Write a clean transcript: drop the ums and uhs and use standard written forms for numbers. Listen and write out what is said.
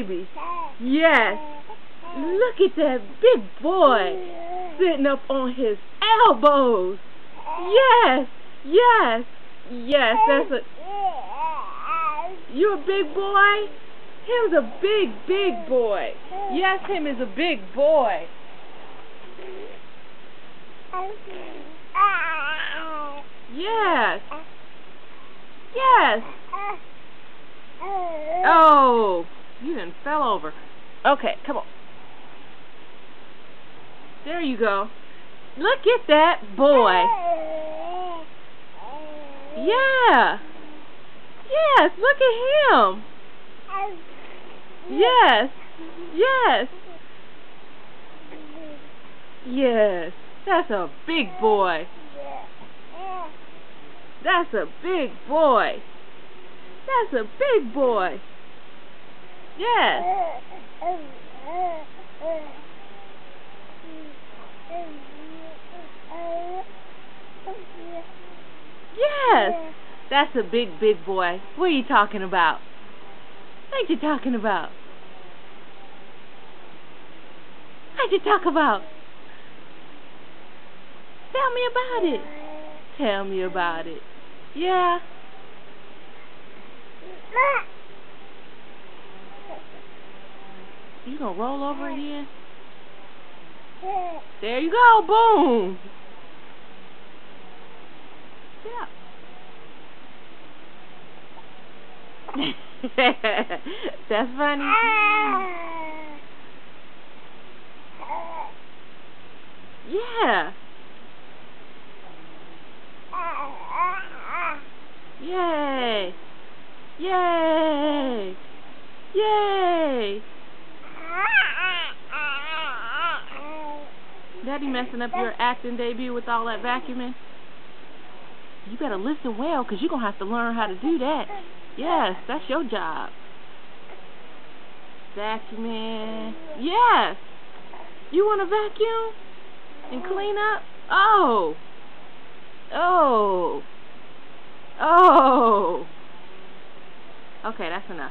baby. Yes. Look at that big boy sitting up on his elbows. Yes. Yes. Yes. That's a. You a big boy? Him's a big boy. Yes, him is a big boy. Yes. Yes. Oh, you done fell over. Okay, come on. There you go. Look at that boy. Yeah. Yes, look at him. Yes. Yes. Yes. That's a big boy. That's a big boy. That's a big boy. Yes. Yes. That's a big boy. What are you talking about? What you talking about? What you talk about? Tell me about it. Tell me about it. Yeah. You gonna roll over again? There you go. Boom. Yeah. That's funny. Yeah. Yay. Yay. Yay. Daddy messing up your acting debut with all that vacuuming? You better listen well, because you're going to have to learn how to do that. Yes, that's your job. Vacuuming. Yes. You want to vacuum and clean up? Oh. Oh. Oh. Okay, that's enough.